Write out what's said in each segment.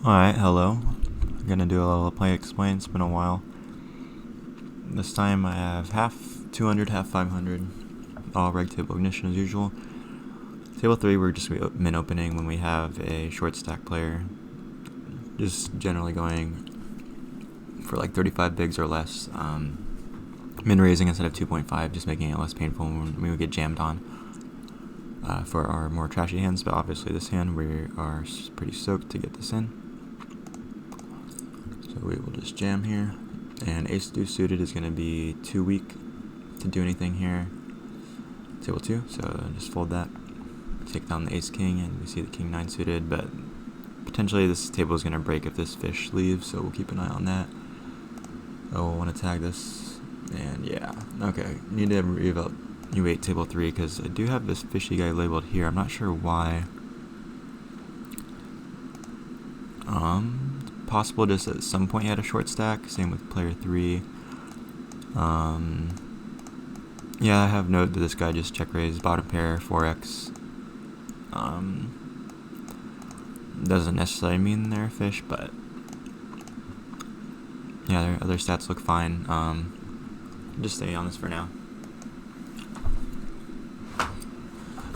Alright, hello. I'm gonna do a little play explain. It's been a while. This time I have half 200, half 500. All reg table ignition as usual. Table 3, we're just min opening when we have a short stack player. Just generally going for like 35 bigs or less. Min raising instead of 2.5, just making it less painful when we would get jammed on. For our more trashy hands, but obviously this hand we are pretty stoked to get this in. So we will just jam here, and ace deuce suited is going to be too weak to do anything here. Table 2, so just fold that, take down the ace king, and we see the king 9 suited, but potentially this table is going to break if this fish leaves, so we'll keep an eye on that. Oh, we'll want to tag this, and yeah, okay, need to rev up U8 table 3, because I do have this fishy guy labeled here. I'm not sure why. Possible just at some point he had a short stack, same with player 3. Yeah, I have note that this guy just check raised bottom pair 4x. Doesn't necessarily mean they're a fish, but yeah, their other stats look fine. Just stay on this for now.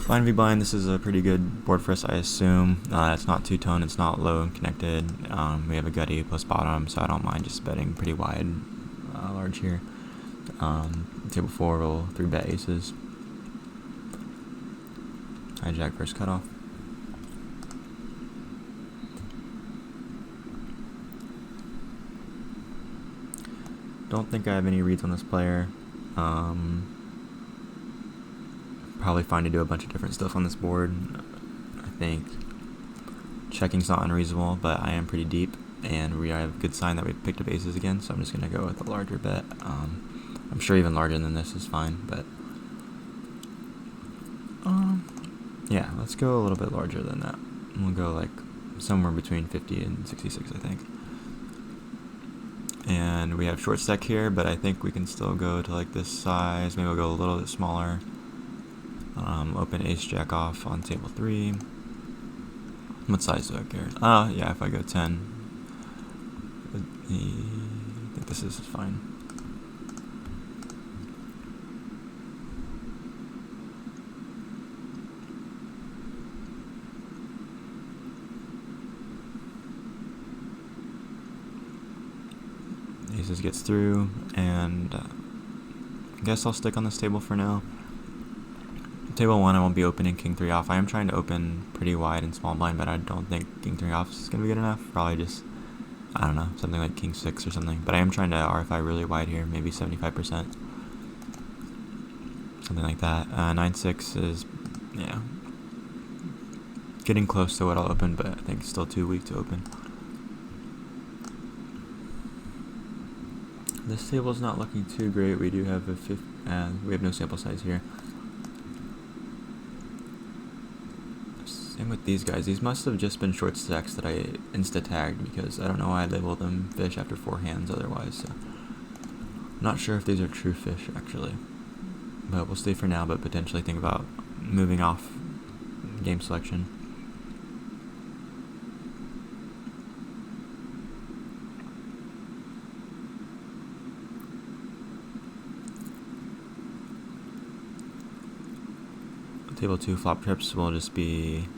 Blind v blind, this is a pretty good board for us, I assume. It's not two-tone, it's not low and connected. We have a gutty plus bottom, so I don't mind just betting pretty wide, large here. Table 4 will 3-bet aces. Hijack versus cutoff. Don't think I have any reads on this player. Probably fine to do a bunch of different stuff on this board. I think checking's not unreasonable, but I am pretty deep, and we have a good sign that we picked up aces again, so I'm just going to go with a larger bet. I'm sure even larger than this is fine, but yeah, let's go a little bit larger than that. We'll go like somewhere between 50 and 66, I think. And we have short stack here, but I think we can still go to like this size. Maybe we'll go a little bit smaller. Open ace jack off on table 3. What size do I care? Yeah, if I go 10, I think this is fine. Aces gets through, and I guess I'll stick on this table for now. Table 1, I won't be opening king 3 off. I am trying to open pretty wide and small blind, but I don't think king 3 off is going to be good enough. Probably just, I don't know, something like king 6 or something. But I am trying to RFI really wide here, maybe 75%. Something like that. 9-6 is, yeah, getting close to what I'll open, but I think it's still too weak to open. This table is not looking too great. We do have we have no sample size here. Same with these guys. These must have just been short stacks that I insta-tagged, because I don't know why I labeled them fish after 4 hands otherwise. So I'm not sure if these are true fish, actually. But we'll stay for now, but potentially think about moving off game selection. Table 2 flop trips will just be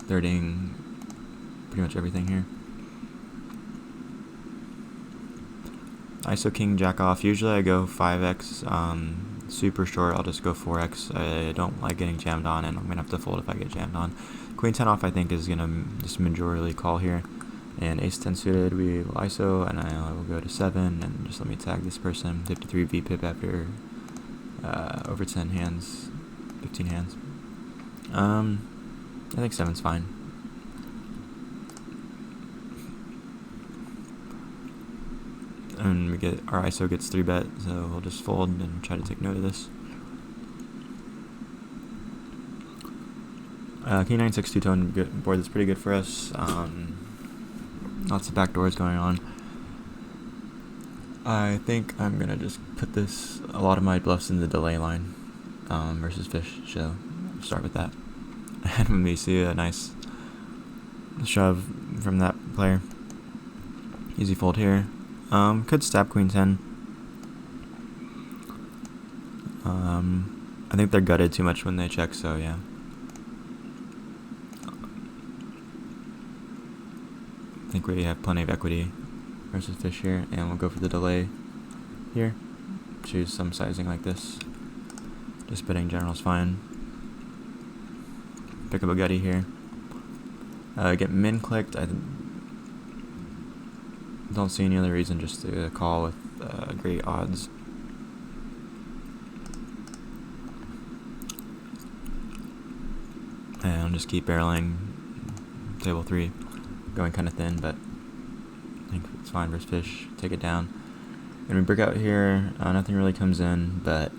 thirding pretty much everything here. ISO king jack off. Usually I go 5x. Super short, I'll just go 4x. I don't like getting jammed on, and I'm going to have to fold if I get jammed on. Queen 10 off I think is going to just majorly call here. And ace 10 suited, we will ISO, and I will go to 7, and just let me tag this person. 53 VPIP after over 10 hands. 15 hands. I think 7's fine. And we get our ISO gets 3-bet, so we'll just fold and try to take note of this. King 9-6 two-tone board that's pretty good for us. Lots of backdoors going on. I think I'm gonna just put a lot of my bluffs in the delay line. Versus fish, so start with that. And when we see a nice shove, from that player. Easy fold here. Could stab queen 10. I think they're gutted too much when they check, so yeah. I think we have plenty of equity versus fish here, and we'll go for the delay here. Choose some sizing like this. Just betting general's fine. Pick up a gutty here. Get min clicked. I don't see any other reason just to call with great odds. And I'll just keep barreling table 3, going kind of thin, but I think it's fine versus fish. Take it down. And we break out here. Nothing really comes in, but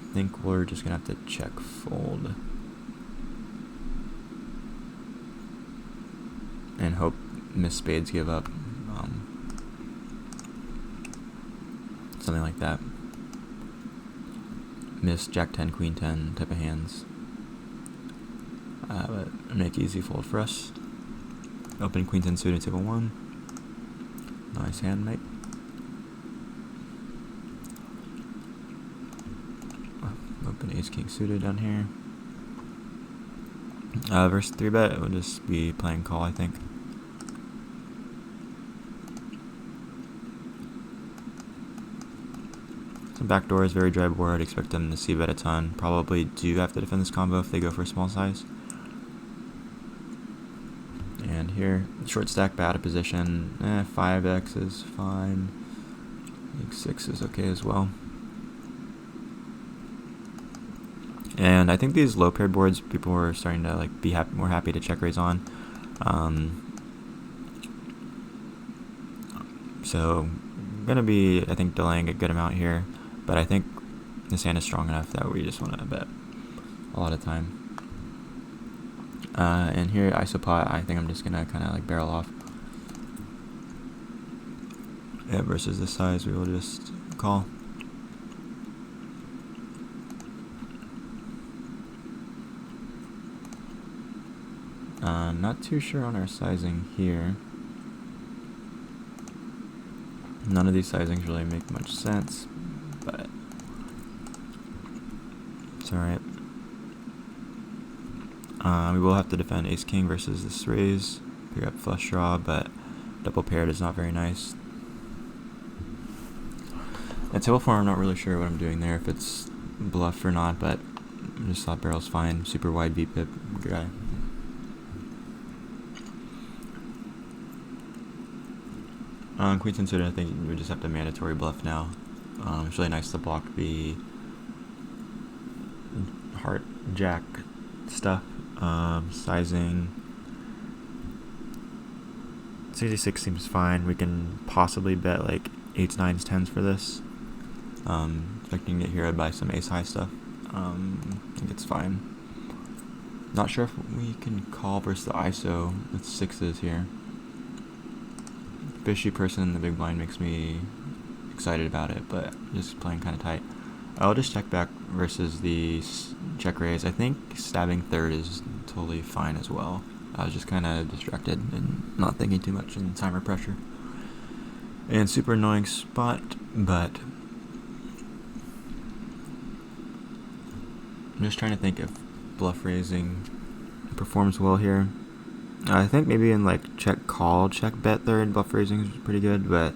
I think we're just gonna have to check fold and hope miss spades give up. Something like that. Miss jack 10, queen 10 type of hands. But make easy fold for us. Open queen 10 suited table 1. Nice hand, mate. Open ace king suited down here. Versus 3-bet, it would just be playing call, I think. Some backdoor is very dry board. I'd expect them to c-bet a ton. Probably do have to defend this combo if they go for a small size. And here, short stack, bad at position. 5x is fine. I think 6 is okay as well. And I think these low paired boards, people are starting to like be more happy to check raise on. So I'm gonna be, I think, delaying a good amount here, but I think this hand is strong enough that we just want to bet a lot of time. And here isopot, I think I'm just gonna kind of like barrel off. Yeah, versus this size, we will just call. Not too sure on our sizing here. None of these sizings really make much sense, but it's alright. We will have to defend ace king versus this raise. Pick up flush draw, but double paired is not very nice. At table 4, I'm not really sure what I'm doing there, if it's bluff or not, but I just thought barrel's fine. Super wide V-pip guy. Queen 10 suited, I think we just have to mandatory bluff now. It's really nice to block the heart jack stuff. Sizing 66 seems fine. We can possibly bet like 8s, 9s, 10s for this. Expecting to get heroed by some ace high stuff. I think it's fine. Not sure if we can call versus the ISO with 6s here. Fishy person in the big blind makes me excited about it, but just playing kind of tight. I'll just check back versus the check raise. I think stabbing third is totally fine as well. I was just kind of distracted and not thinking too much in timer pressure. And super annoying spot, but I'm just trying to think if bluff raising performs well here. I think maybe in like check call, check bet third, bluff raising is pretty good, but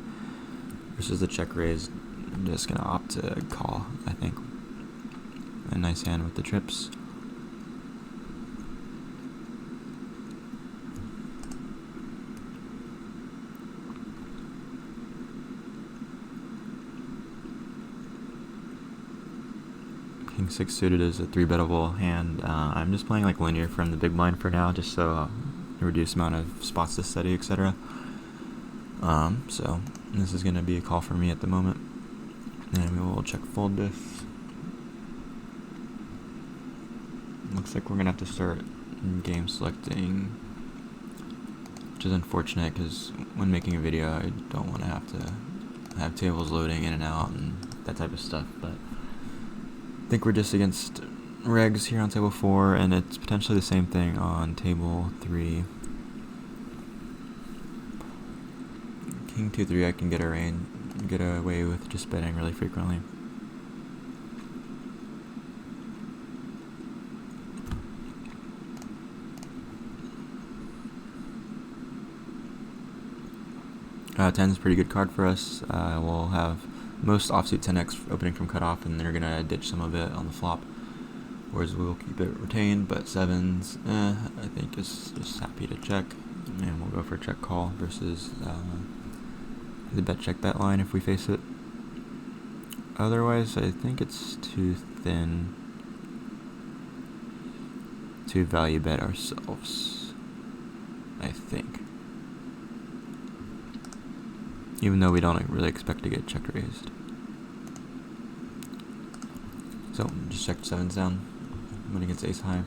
versus the check raise, I'm just gonna opt to call, I think. A nice hand with the trips. King 6 suited is a 3-bettable hand. I'm just playing like linear from the big blind for now, just so reduce amount of spots to study, etc. So this is going to be a call for me at the moment, and we will check fold this. Looks like we're going to have to start game selecting, which is unfortunate because when making a video I don't want to have tables loading in and out and that type of stuff, but I think we're just against regs here on table 4, and it's potentially the same thing on table 3. King 2-3, I can get away with just betting really frequently. Ten's a pretty good card for us. We'll have most offsuit 10x opening from cutoff, and they're gonna ditch some of it on the flop, whereas we'll keep it retained. But 7s, I think is just happy to check, and we'll go for check call versus the bet check bet line if we face it. Otherwise, I think it's too thin to value bet ourselves, I think. Even though we don't really expect to get check raised. So, just check 7s down when it gets ace high.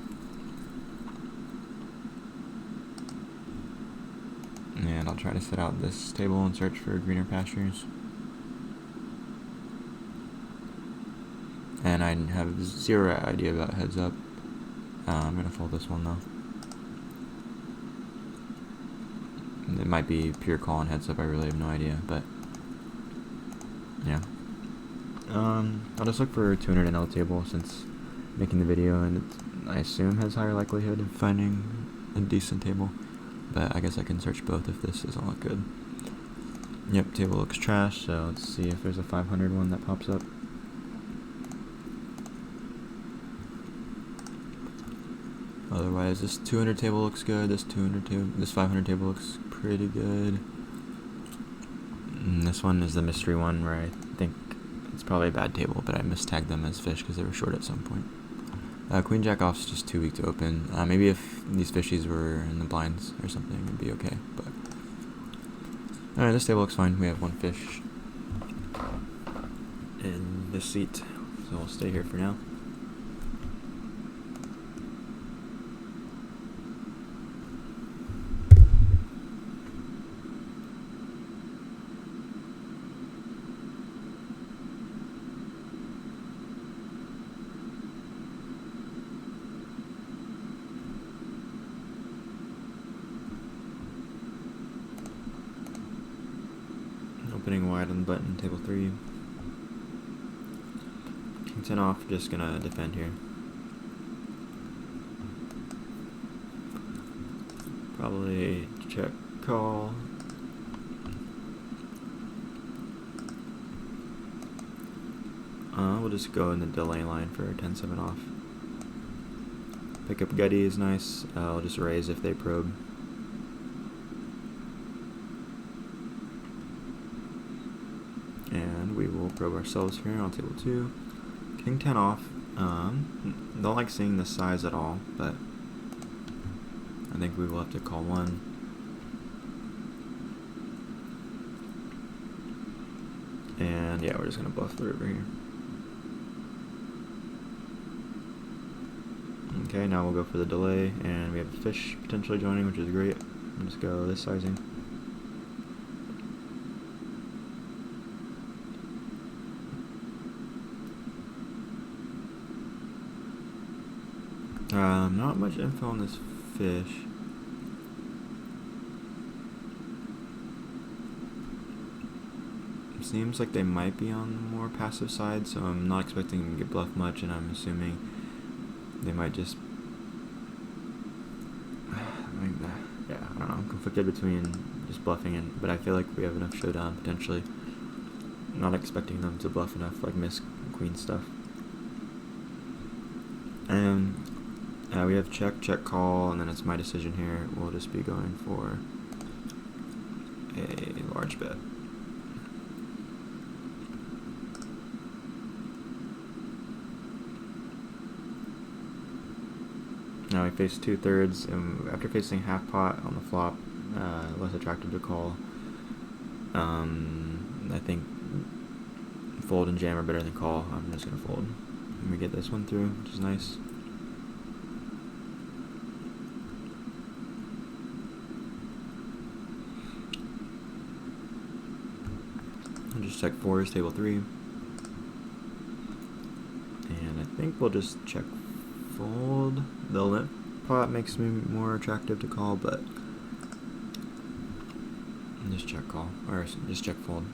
And I'll try to set out this table and search for greener pastures. And I have zero idea about heads up. I'm going to fold this one though. It might be pure call and heads up, I really have no idea, but yeah. I'll just look for 200 NL table since making the video, and I assume has higher likelihood of finding a decent table, but I guess I can search both if this doesn't look good. Yep, table looks trash, so let's see if there's a 500 one that pops up. Otherwise, this 200 table looks good. This 500 table looks pretty good. And this one is the mystery one where I think it's probably a bad table, but I mistagged them as fish because they were short at some point. Queen jack off's just too weak to open. Maybe if these fishies were in the blinds or something, it'd be okay. But alright, this table looks fine. We have one fish in this seat, so we'll stay here for now. Opening wide on the button, table 3. King 10 off, just gonna defend here. Probably check call. We'll just go in the delay line for 10-7 off. Pick up gutty is nice. I'll just raise if they probe. And we will probe ourselves here on table 2. King 10 off. Don't like seeing this size at all, but I think we will have to call one. And yeah, we're just gonna bluff the river here. Okay, now we'll go for the delay, and we have a fish potentially joining, which is great. We'll just go this sizing. Not much info on this fish. It seems like they might be on the more passive side, so I'm not expecting them to get bluffed much, and I'm assuming they might just... yeah, I don't know. I'm conflicted between just bluffing and... but I feel like we have enough showdown, potentially. I'm not expecting them to bluff enough, like miss queen stuff. And we have check, check, call, and then it's my decision here. We'll just be going for a large bet. Now we face 2/3, and after facing half pot on the flop, less attractive to call. I think fold and jam are better than call. I'm just gonna fold. And we get this one through, which is nice. I'll just check 4s, table 3. And I think we'll just check fold. The limp pot makes me more attractive to call, but just check call, or just check fold.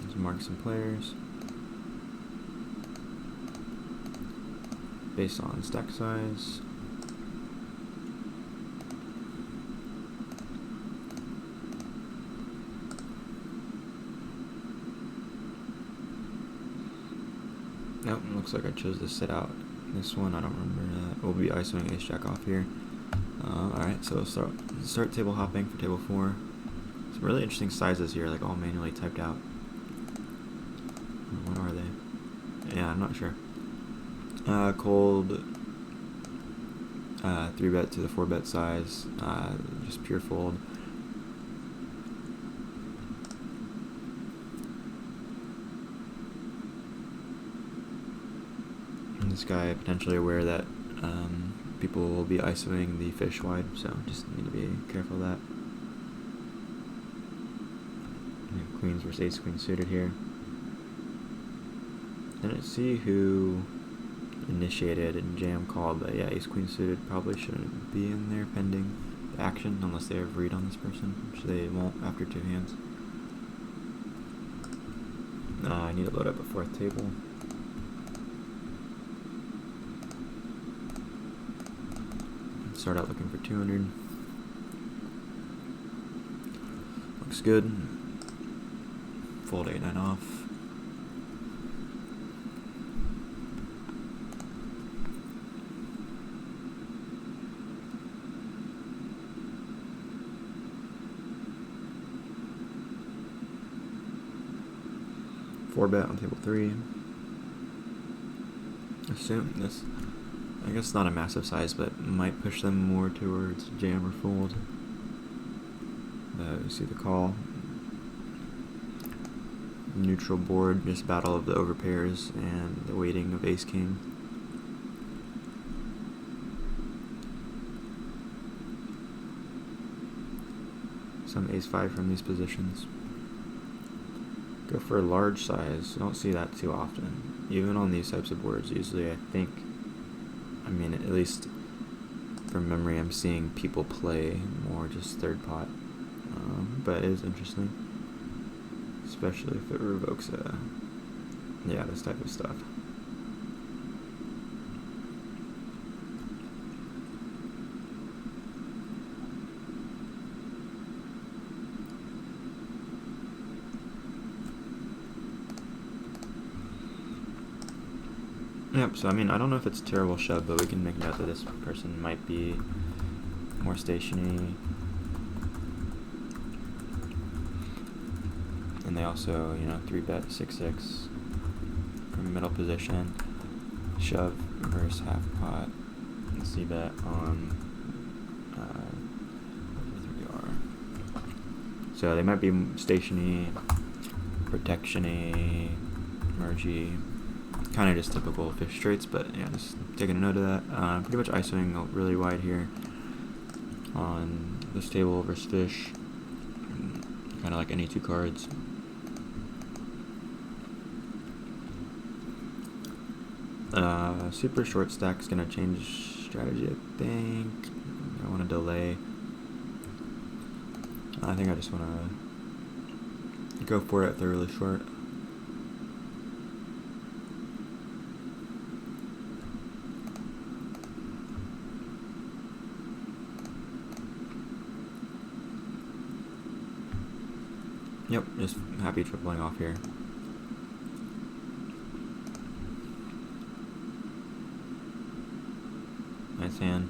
Let's mark some players based on stack size. Nope, looks like I chose to sit out this one. I don't remember that. We'll be ISOing ace jack off here. Alright, so start table hopping for table 4. Some really interesting sizes here, like all manually typed out. What are they? Yeah, I'm not sure. Cold 3-bet to the 4-bet size, just pure fold. And this guy potentially aware that people will be ISOing the fish wide, so just need to be careful of that. Queens versus ace queen suited here. Didn't see who initiated and jam called, but yeah, ace queen suited probably shouldn't be in there pending the action unless they have read on this person, which they won't after 2 hands. I need to load up a 4th table. Start out looking for 200. Looks good. Fold 8-9 off. Four bet on table 3. Assume this, I guess not a massive size, but might push them more towards jam or fold. You see the call. Neutral board, just battle of the overpairs and the waiting of ace king. Some ace 5 from these positions. Go for a large size. I don't see that too often. Even on these types of boards, usually I mean, at least from memory, I'm seeing people play more just third pot. But it is interesting. Especially if it revokes this type of stuff. Yep, so I mean, I don't know if it's a terrible shove, but we can make note that this person might be more stationary. And they also, 3-bet 6-6 from middle position, shove versus half pot, and c-bet on 3R. So they might be stationary, protection-y, mergy, kind of just typical fish traits, but yeah, just taking a note of that. Pretty much ISOing really wide here on this table versus fish, kind of like any 2 cards. Super short stack is going to change strategy, I think. I want to delay. I think I just want to go for it if they're really short. Yep, just happy tripling off here. Nice hand.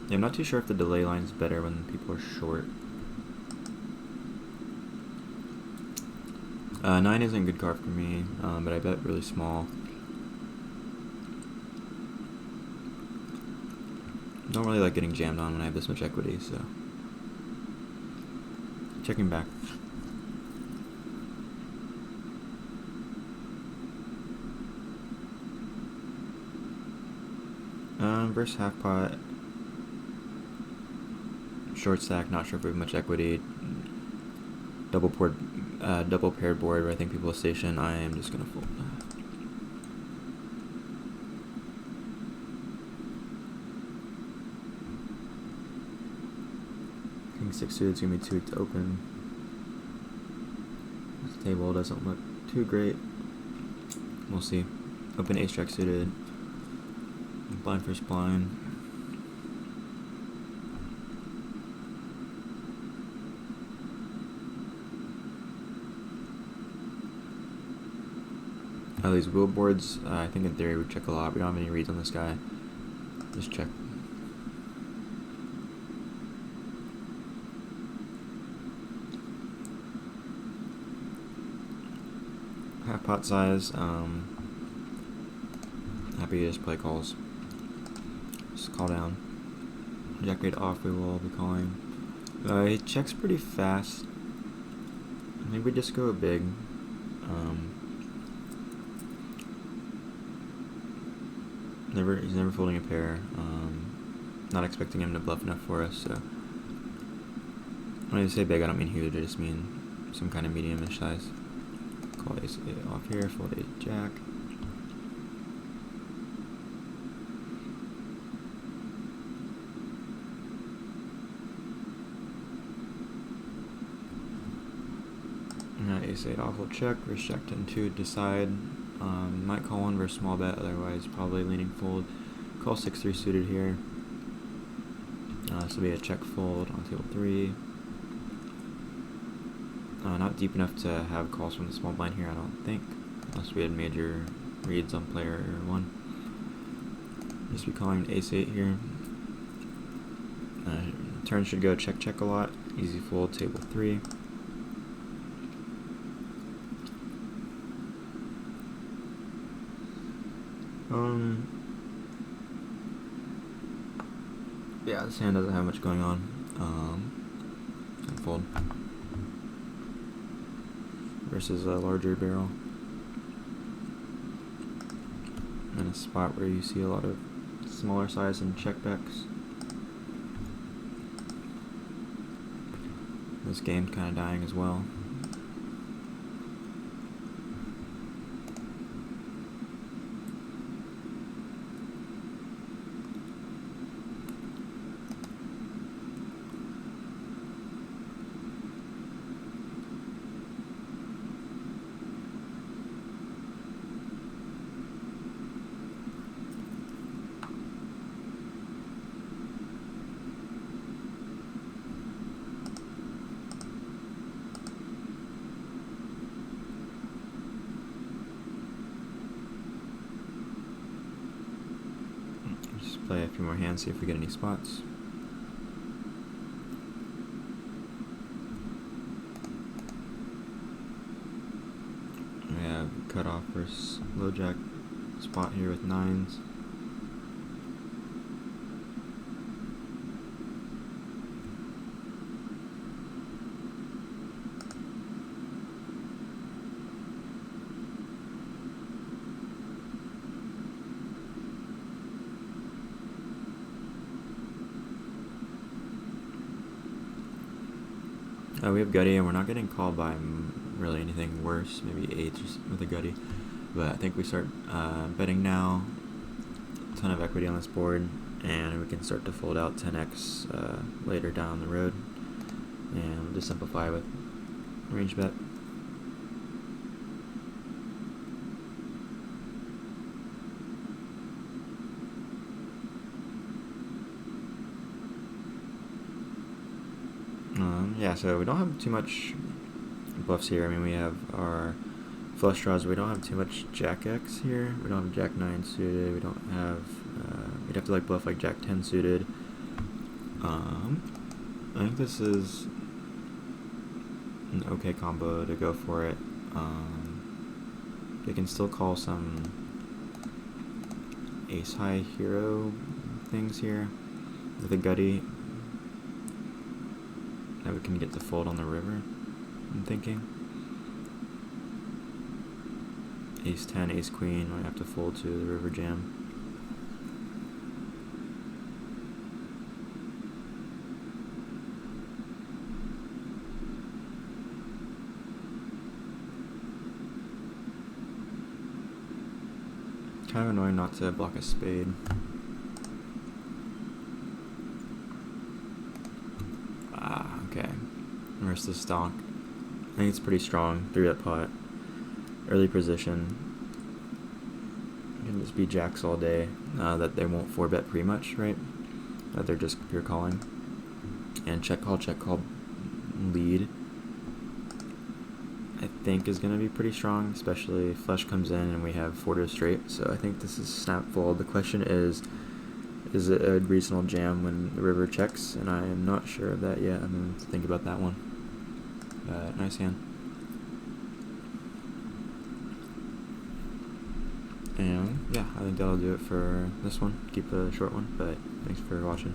Yeah, I'm not too sure if the delay line is better when people are short. 9 isn't a good card for me, but I bet really small. Don't really like getting jammed on when I have this much equity, so checking back. Versus half pot, short stack, not sure if we have much equity. double paired board where I think people will station, I am just gonna fold. King 6 suited is gonna be too weak to open. This table doesn't look too great. We'll see. Open ace jack suited. Blind first blind. These wheel boards, I think in theory we check a lot. We don't have any reads on this guy. Just check. Half pot size. Happy to just play calls. Just call down. Jack 8 off, we will be calling. He checks pretty fast. I think we just go big. He's never folding a pair. Not expecting him to bluff enough for us, so when I say big, I don't mean huge, I just mean some kind of medium-ish size. Call ace off here, fold ace jack. Ace 8 off, we'll check, wrist jack 10-2, decide. Might call one versus small bet, otherwise probably leaning fold. Call 6-3 suited here. This will be a check fold on table 3. Not deep enough to have calls from the small blind here, I don't think, unless we had major reads on player 1. Just be calling ace 8 here. Turn should go check check a lot. Easy fold, table 3. Yeah, this hand doesn't have much going on. Fold. Versus a larger barrel. In a spot where you see a lot of smaller size and checkbacks. This game's kind of dying as well. Play a few more hands, see if we get any spots. We have cutoff versus low jack spot here with 9s. We have gutty, and we're not getting called by really anything worse, maybe 8s with a gutty. But I think we start betting now. A ton of equity on this board, and we can start to fold out 10x later down the road. And we'll just simplify with range bet. Yeah, so we don't have too much bluffs here. I mean, we have our flush draws. We don't have too much jack X here. We don't have jack 9 suited. We don't have. We'd have to like bluff like jack 10 suited. I think this is an okay combo to go for it. They can still call some ace high hero things here with a gutty. That we can get to fold on the river, I'm thinking. Ace 10, ace queen, might have to fold to the river jam. Kind of annoying not to block a spade. Okay. Where's the stock? I think it's pretty strong. 3-bet pot. Early position. Can just be jacks all day. That they won't 4-bet pretty much, right? That they're just pure calling. And check call lead, I think, is going to be pretty strong, especially if flush comes in and we have 4 to straight. So I think this is snap fold. The question is it a reasonable jam when the river checks? And I am not sure of that yet. I'm going to think about that one. Nice hand. And yeah, I think that'll do it for this one. Keep a short one, but thanks for watching.